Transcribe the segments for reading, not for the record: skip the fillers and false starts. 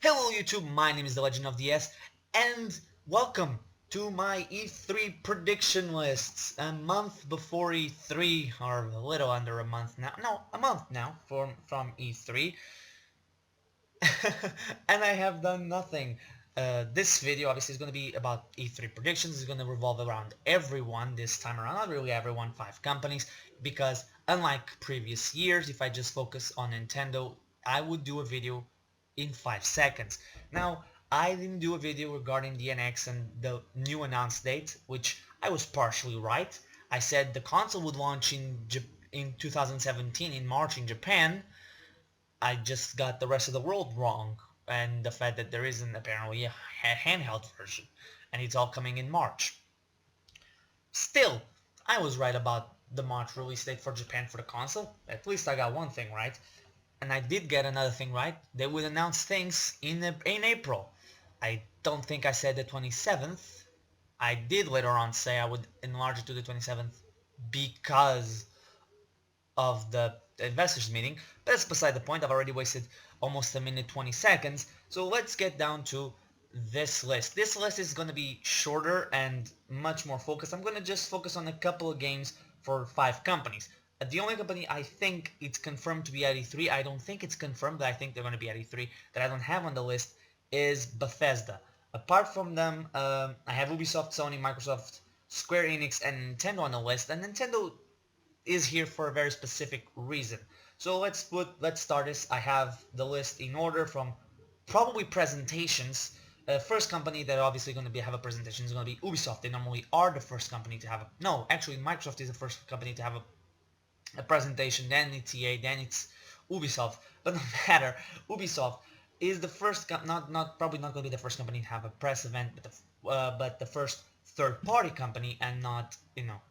Hello YouTube, my name is the Legend of DS, and welcome to my E3 prediction lists. A month before E3, or a little under a month now. No, a month now from E3. And I have done nothing. This video obviously is going to be about E3 predictions. It's going to revolve around everyone this time around. Not really everyone, 5 companies, because unlike previous years, if I just focus on Nintendo, I would do a video in 5 seconds. Now, I didn't do a video regarding the NX and the new announced date, which I was partially right. I said the console would launch in 2017 in March in Japan. I just got the rest of the world wrong, and the fact that there isn't apparently a handheld version, and it's all coming in March. Still, I was right about the March release date for Japan for the console. At least I got one thing right. And I did get another thing right. They would announce things in April. I don't think I said the 27th. I did later on say I would enlarge it to the 27th because of the investors meeting, but that's beside the point. I've already wasted almost a minute 20 seconds, so let's get down to this list. This list is going to be shorter and much more focused. I'm going to just focus on a couple of games for 5 companies. The only company I think it's confirmed to be at E3, I don't think it's confirmed, but I think they're going to be at E3, that I don't have on the list, is Bethesda. Apart from them, I have Ubisoft, Sony, Microsoft, Square Enix, and Nintendo on the list, and Nintendo is here for a very specific reason. So let's start this. I have the list in order from probably presentations. First company that obviously going to have a presentation is going to be Ubisoft. They normally are the first company to have a... No, actually Microsoft is the first company to have a presentation. Then it's EA, then it's Ubisoft. But no matter, Ubisoft is the first... Probably not going to be the first company to have a press event, but the first third-party company and not,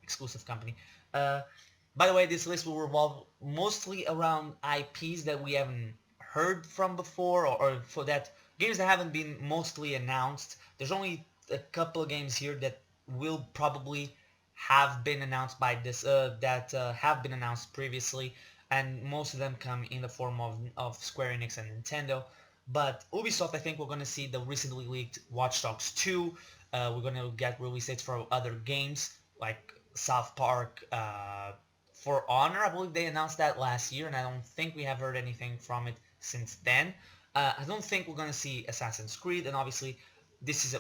exclusive company. By the way, this list will revolve mostly around IPs that we haven't heard from before, or for that games that haven't been mostly announced. There's only a couple of games here that will probably have been announced by this have been announced previously, and most of them come in the form of Square Enix and Nintendo. But Ubisoft, I think we're going to see the recently leaked Watch Dogs 2. We're going to get release dates for other games like South Park, For Honor. I believe they announced that last year, and I don't think we have heard anything from it since then. I don't think we're gonna see Assassin's Creed, and obviously this is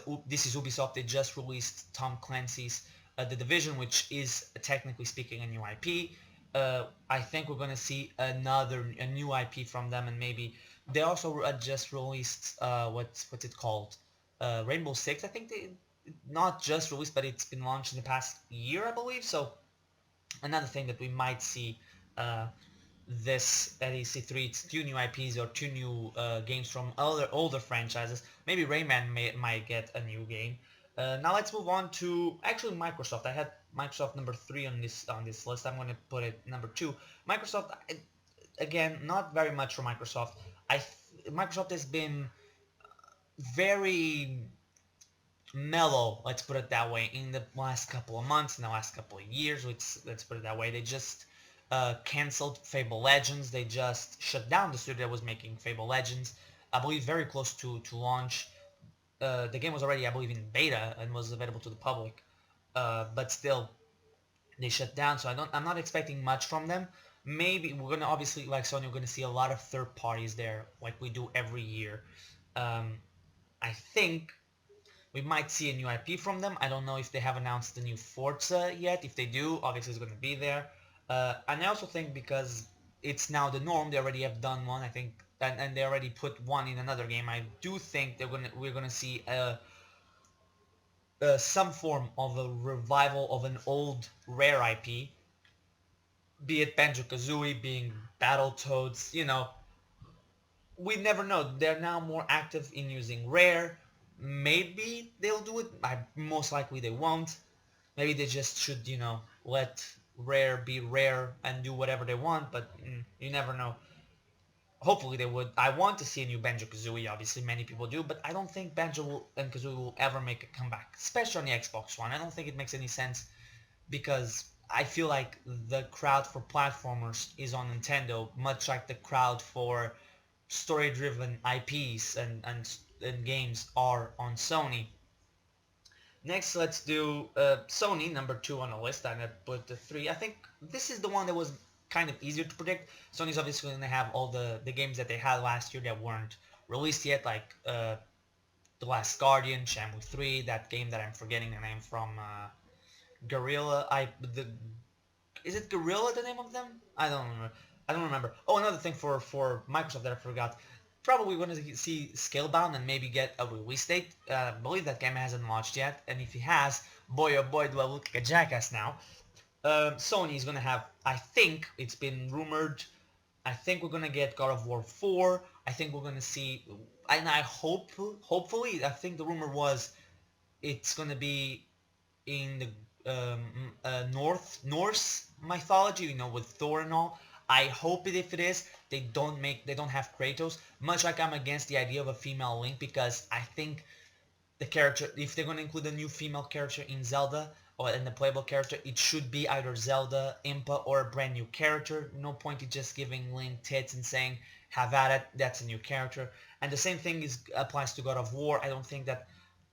Ubisoft. They just released Tom Clancy's The Division, which is technically speaking a new IP. I think we're gonna see a new IP from them, and maybe they also just released what's it called? Rainbow Six. I think they not just released, but it's been launched in the past year, I believe. So another thing that we might see this at EC3, it's 2 new IPs or 2 new games from older franchises. Maybe Rayman might get a new game. Now let's move on to actually Microsoft. I had Microsoft number 3 on this list. I'm going to put it number 2. Microsoft, again, not very much for Microsoft. Microsoft has been very mellow, let's put it that way, in the last couple of months, in the last couple of years. Let's put it that way. They just canceled Fable Legends. They just shut down the studio that was making Fable Legends. I believe very close to launch. The game was already, I believe, in beta and was available to the public. But still, they shut down. So I'm not expecting much from them. Maybe we're gonna, obviously, like Sony, we're gonna see a lot of third parties there, like we do every year. I think we might see a new IP from them. I don't know if they have announced the new Forza yet. If they do, obviously it's going to be there. And I also think because it's now the norm, they already have done one, I think, and they already put one in another game. I do think we're gonna see some form of a revival of an old rare IP, be it Banjo-Kazooie, being Battletoads. We never know. They're now more active in using Rare. Maybe they'll do it. Most likely they won't. Maybe they just should, let Rare be Rare and do whatever they want, but you never know. Hopefully they would. I want to see a new Banjo-Kazooie, obviously many people do, but I don't think Banjo and Kazooie will ever make a comeback, especially on the Xbox One. I don't think it makes any sense because I feel like the crowd for platformers is on Nintendo, much like the crowd for story-driven IPs and games are on Sony. Next, let's do Sony, number 2 on the list. I'm gonna put the 3. I think this is the one that was kind of easier to predict. Sony's obviously going to have all the games that they had last year that weren't released yet, like The Last Guardian, Shenmue 3, that game that I'm forgetting the name from, Guerrilla. Is it Guerrilla the name of them? I don't remember. I don't remember. Oh, another thing for Microsoft that I forgot. Probably going to see Scalebound and maybe get a release date. I believe that game hasn't launched yet, and if it has, boy oh boy do I look like a jackass now. Sony is going to have, I think, it's been rumored, I think we're going to get God of War 4. I think we're going to see, and I hope, hopefully, I think the rumor was it's going to be in the Norse mythology, you know, with Thor and all. I hope it, if it is, they don't have Kratos. Much like I'm against the idea of a female Link, because I think the character, if they're going to include a new female character in Zelda or in the playable character, it should be either Zelda, Impa, or a brand new character. No point in just giving Link tits and saying, have at it, that's a new character. And the same thing applies to God of War. I don't think that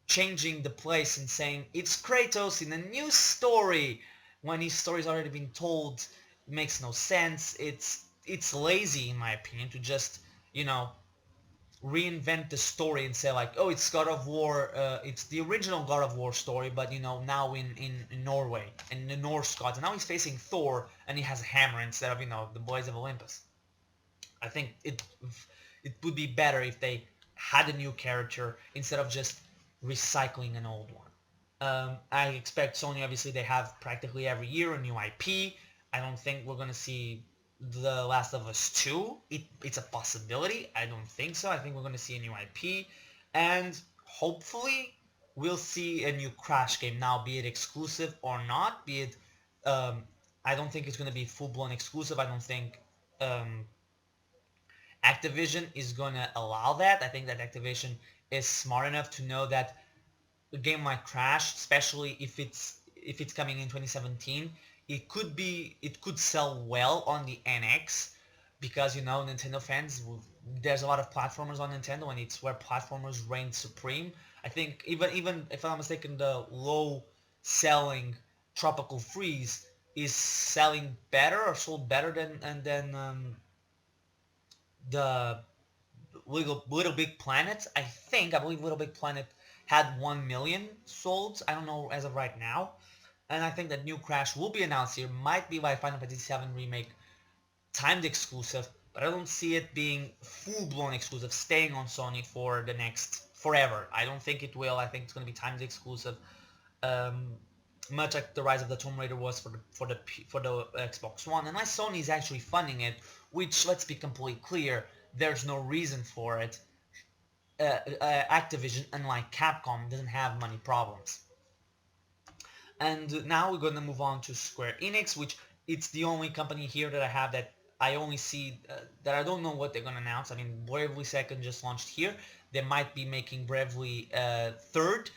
changing the place and saying it's Kratos in a new story when his story's already been told makes no sense. It's lazy, in my opinion, to just, you know, reinvent the story and say like, oh, it's God of War, it's the original God of War story, but you know, now in Norway, in the Norse gods, and now he's facing Thor and he has a hammer instead of, you know, the boys of Olympus. I think it would be better if they had a new character instead of just recycling an old one. I expect Sony, obviously, they have practically every year a new IP. I don't think we're going to see The Last of Us 2. It's a possibility. I don't think so. I think we're going to see a new IP. And hopefully we'll see a new Crash game. Now, be it exclusive or not, be it... I don't think it's going to be full-blown exclusive. I don't think... Activision is going to allow that. I think that Activision is smart enough to know that a game like Crash, especially if it's coming in 2017, it could sell well on the NX, because, you know, Nintendo fans, there's a lot of platformers on Nintendo, and it's where platformers reign supreme. I think even if I'm not mistaken, the low selling Tropical Freeze is selling better or sold better than the Little Big Planet. I believe Little Big Planet had 1 million sold. I don't know as of right now. And I think that new Crash will be announced here. Might be by Final Fantasy VII Remake timed exclusive, but I don't see it being full-blown exclusive, staying on Sony for the next forever. I don't think it will. I think it's going to be timed exclusive, much like the Rise of the Tomb Raider was for the Xbox One. Unless Sony is actually funding it, which, let's be completely clear, there's no reason for it. Activision, unlike Capcom, doesn't have money problems. And now we're going to move on to Square Enix, which it's the only company here that I have that I only see, that I don't know what they're going to announce. I mean, Bravely Second just launched here. They might be making Bravely Third.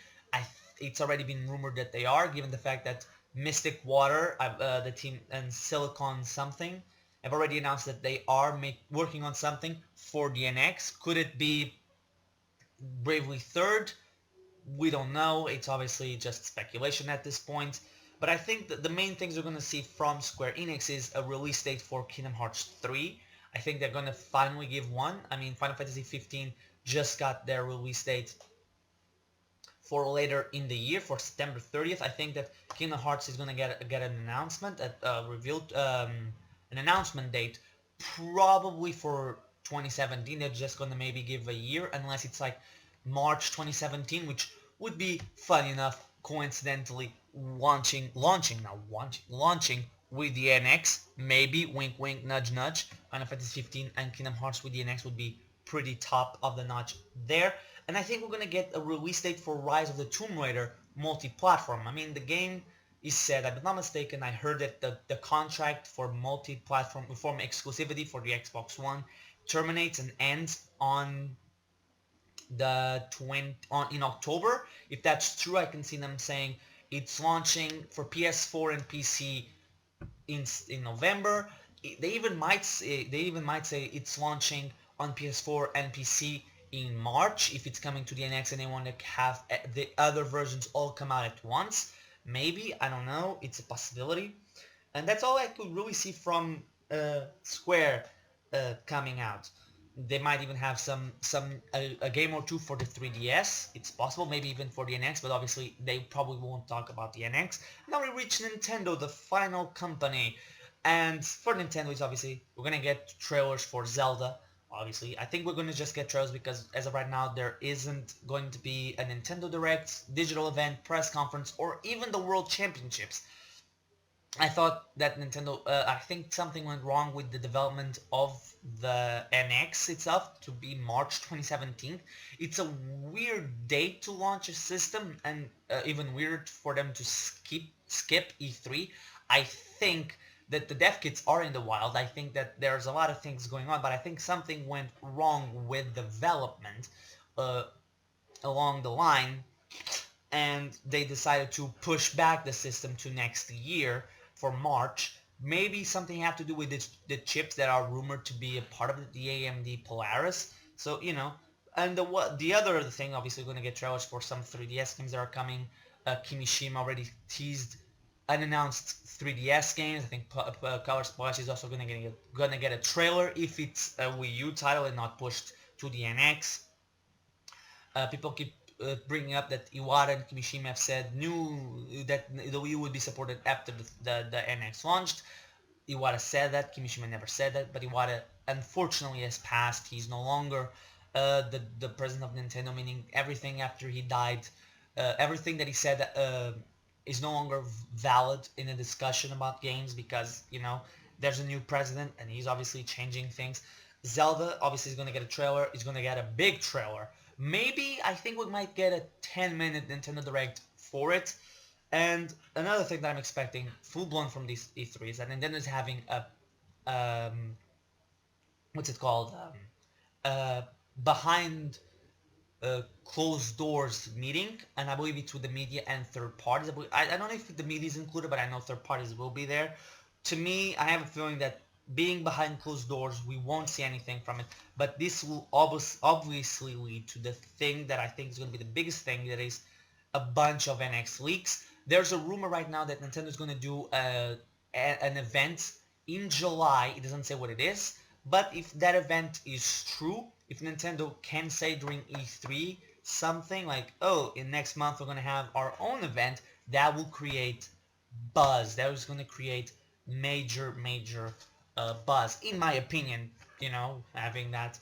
It's already been rumored that they are, given the fact that Mystic Water, the team, and Silicon something, have already announced that they are working on something for the NX. Could it be Bravely Third? We don't know. It's obviously just speculation at this point. But I think that the main things we're going to see from Square Enix is a release date for Kingdom Hearts 3. I think they're going to finally give one. I mean, Final Fantasy 15 just got their release date for later in the year, for September 30th. I think that Kingdom Hearts is going to get an announcement, revealed an announcement date, probably for 2017. They're just going to maybe give a year, unless it's like March 2017, which would be fun enough, coincidentally launching with the NX. Maybe, wink wink, nudge nudge, Final Fantasy 15 and Kingdom Hearts with the NX would be pretty top of the notch there. And I think we're going to get a release date for Rise of the Tomb Raider multi-platform. I mean, the game is said, if I'm not mistaken, I heard that the contract for multi-platform exclusivity for the Xbox One terminates and ends on in October. If that's true, I can see them saying it's launching for PS4 and PC in November. They even might say it's launching on PS4 and PC in March, if it's coming to the NX and they want to have the other versions all come out at once. Maybe, I don't know, it's a possibility. And that's all I could really see from Square coming out. They might even have a game or two for the 3DS. It's possible, maybe even for the NX, but obviously they probably won't talk about the NX. Now we reach Nintendo, the final company. And for Nintendo, it's obviously, we're gonna get trailers for Zelda. Obviously, I think we're gonna just get trailers because as of right now, there isn't going to be a Nintendo Direct, digital event, press conference, or even the World Championships. I thought that Nintendo, I think something went wrong with the development of the NX itself to be March 2017. It's a weird date to launch a system, and even weird for them to skip E3. I think that the dev kits are in the wild. I think that there's a lot of things going on, but I think something went wrong with development along the line, and they decided to push back the system to next year for March. Maybe something have to do with the chips that are rumored to be a part of the AMD Polaris. So, you know, and the other thing, obviously, we're going to get trailers for some 3DS games that are coming. Kimishima already teased unannounced 3DS games. I think Color Splash is also going to get a trailer if it's a Wii U title and not pushed to the NX. People keep bringing up that Iwata and Kimishima have said that the Wii U would be supported after the NX launched. Iwata said that, Kimishima never said that, but Iwata unfortunately has passed. He's no longer the president of Nintendo, meaning everything after he died, everything that he said is no longer valid in a discussion about games because, you know, there's a new president and he's obviously changing things. Zelda obviously is going to get a trailer. He's going to get a big trailer. Maybe I think we might get a 10-minute Nintendo Direct for it. And another thing that I'm expecting full-blown from these E3 is that Nintendo is having a what's it called? Behind closed doors meeting, and I believe it's with the media and third parties. I don't know if the media is included, but I know third parties will be there. To me, I have a feeling that being behind closed doors, we won't see anything from it, but this will obviously lead to the thing that I think is going to be the biggest thing, that is a bunch of NX leaks. There's a rumor right now that Nintendo is going to do an event in July. It doesn't say what it is, but if that event is true, if Nintendo can say during E3 something like, oh, in next month we're going to have our own event, that will create buzz. That is going to create major buzz, in my opinion, you know, having that.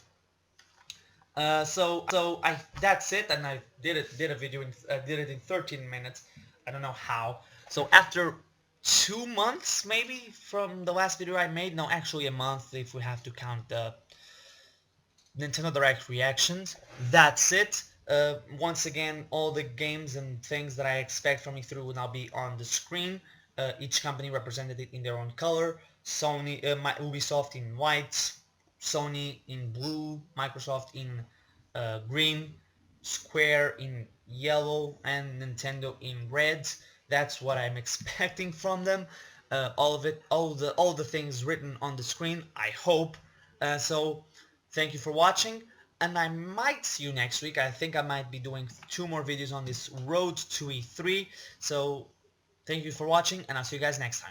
So that's it, and I did a video did it in 13 minutes. I don't know how. So after 2 months maybe from the last video I made, no, actually a month if we have to count the Nintendo Direct reactions. That's it. Once again, all the games and things that I expect from E3 will now be on the screen. Each company represented it in their own color. Sony, Ubisoft in white, Sony in blue, Microsoft in green, Square in yellow, and Nintendo in red. That's what I'm expecting from them. All of it, all the things written on the screen, I hope. So thank you for watching, and I might see you next week. I think I might be doing 2 more videos on this road to E3. So thank you for watching, and I'll see you guys next time.